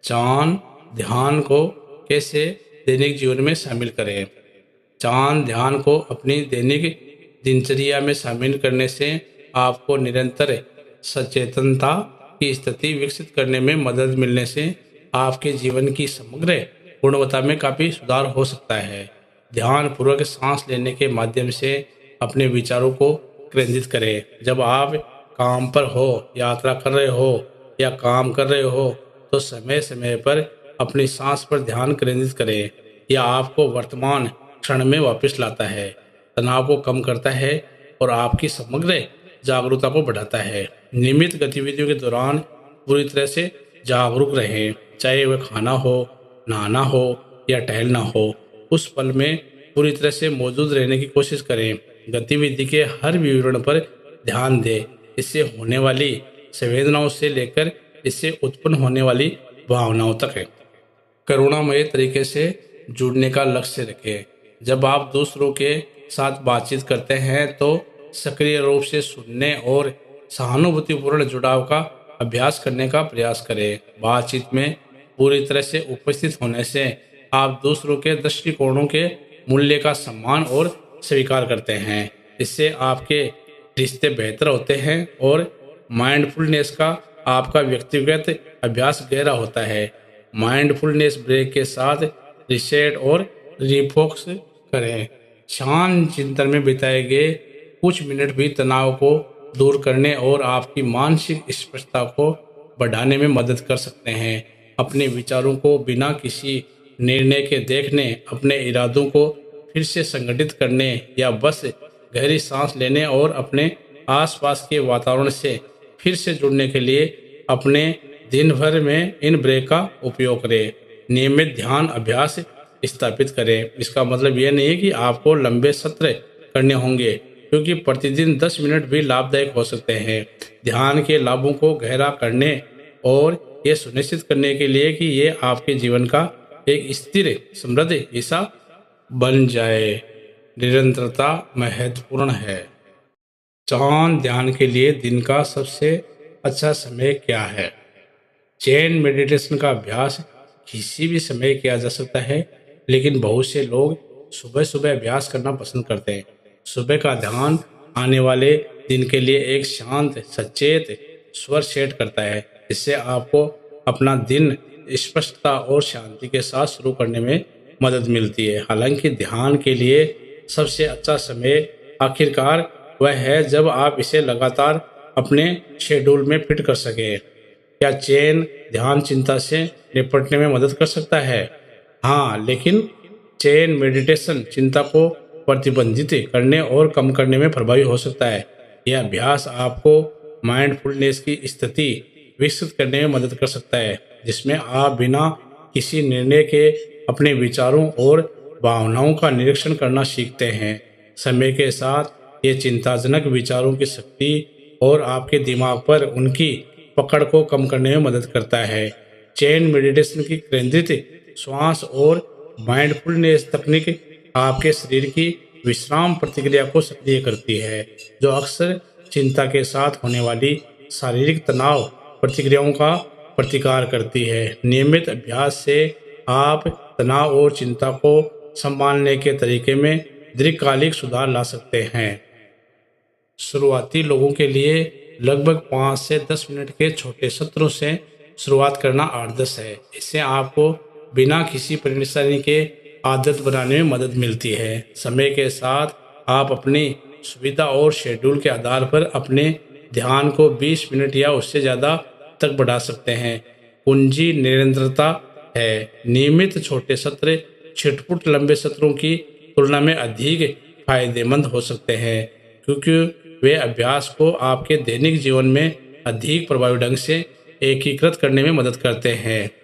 चांद ध्यान को कैसे दैनिक जीवन में शामिल करें। चांद ध्यान को अपनी दैनिक दिनचर्या में शामिल करने से आपको निरंतर सचेतनता की स्थिति विकसित करने में मदद मिलने से आपके जीवन की समग्र गुणवत्ता में काफ़ी सुधार हो सकता है। ध्यान पूर्वक सांस लेने के माध्यम से अपने विचारों को केंद्रित करें। जब आप काम पर हो, यात्रा कर रहे हो या काम कर रहे हो तो समय समय पर अपनी सांस पर ध्यान केंद्रित करें। यह आपको वर्तमान क्षण में वापस लाता है, तनाव को कम करता है और आपकी समग्र जागरूकता को बढ़ाता है। नियमित गतिविधियों के दौरान पूरी तरह से जागरूक रहें, चाहे वह खाना हो, नहाना हो या टहलना हो। उस पल में पूरी तरह से मौजूद रहने की कोशिश करें। गतिविधि के हर विवरण पर ध्यान दें। इससे होने वाली संवेदनाओं से लेकर इससे उत्पन्न होने वाली भावनाओं तक है। करुणामय तरीके से जुड़ने का लक्ष्य रखें। जब आप दूसरों के साथ बातचीत करते हैं तो सक्रिय रूप से सुनने और सहानुभूतिपूर्ण जुड़ाव का अभ्यास करने का प्रयास करें। बातचीत में पूरी तरह से उपस्थित होने से आप दूसरों के दृष्टिकोणों के मूल्य का सम्मान और स्वीकार करते हैं। इससे आपके रिश्ते बेहतर होते हैं और माइंडफुलनेस का आपका व्यक्तिगत अभ्यास गहरा होता है। माइंडफुलनेस ब्रेक के साथ रिसेट और रिफोकस करें। शांत चिंतन में बिताए गए कुछ मिनट भी तनाव को दूर करने और आपकी मानसिक स्पष्टता को बढ़ाने में मदद कर सकते हैं। अपने विचारों को बिना किसी निर्णय के देखने, अपने इरादों को फिर से संगठित करने या बस गहरी सांस लेने और अपने आसपास के वातावरण से फिर से जुड़ने के लिए अपने दिन भर में इन ब्रेक का उपयोग करें। नियमित ध्यान अभ्यास स्थापित करें। इसका मतलब यह नहीं है कि आपको लंबे सत्र करने होंगे, क्योंकि प्रतिदिन 10 मिनट भी लाभदायक हो सकते हैं। ध्यान के लाभों को गहरा करने और ये सुनिश्चित करने के लिए कि ये आपके जीवन का एक स्थिर समृद्ध हिस्सा बन जाए, निरंतरता महत्वपूर्ण है। चांद ध्यान के लिए दिन का सबसे अच्छा समय क्या है? चैन मेडिटेशन का अभ्यास किसी भी समय किया जा सकता है, लेकिन बहुत से लोग सुबह सुबह अभ्यास करना पसंद करते हैं। सुबह का ध्यान आने वाले दिन के लिए एक शांत सचेत स्वर सेट करता है। इससे आपको अपना दिन स्पष्टता और शांति के साथ शुरू करने में मदद मिलती है। हालांकि ध्यान के लिए सबसे अच्छा समय आखिरकार वह है जब आप इसे लगातार अपने शेड्यूल में फिट कर सकें। क्या चैन ध्यान चिंता से निपटने में मदद कर सकता है? हाँ, लेकिन चैन मेडिटेशन चिंता को प्रतिबंधित करने और कम करने में प्रभावी हो सकता है। यह अभ्यास आपको माइंडफुलनेस की स्थिति विकसित करने में मदद कर सकता है, जिसमें आप बिना किसी निर्णय के अपने विचारों और भावनाओं का निरीक्षण करना सीखते हैं। समय के साथ ये चिंताजनक विचारों की शक्ति और आपके दिमाग पर उनकी पकड़ को कम करने में मदद करता है। चैन मेडिटेशन की केंद्रित श्वास और माइंडफुलनेस तकनीक आपके शरीर की विश्राम प्रतिक्रिया को सक्रिय करती है, जो अक्सर चिंता के साथ होने वाली शारीरिक तनाव प्रतिक्रियाओं का प्रतिकार करती है। नियमित अभ्यास से आप तनाव और चिंता को संभालने के तरीके में दीर्घकालिक सुधार ला सकते हैं। शुरुआती लोगों के लिए लगभग 5 से 10 मिनट के छोटे सत्रों से शुरुआत करना आदर्श है। इससे आपको बिना किसी परेशानी के आदत बनाने में मदद मिलती है। समय के साथ आप अपनी सुविधा और शेड्यूल के आधार पर अपने ध्यान को 20 मिनट या उससे ज़्यादा तक बढ़ा सकते हैं। कुंजी निरंतरता है। नियमित छोटे सत्र छिटपुट लंबे सत्रों की तुलना में अधिक फायदेमंद हो सकते हैं, क्योंकि वे अभ्यास को आपके दैनिक जीवन में अधिक प्रभावी ढंग से एकीकृत करने में मदद करते हैं।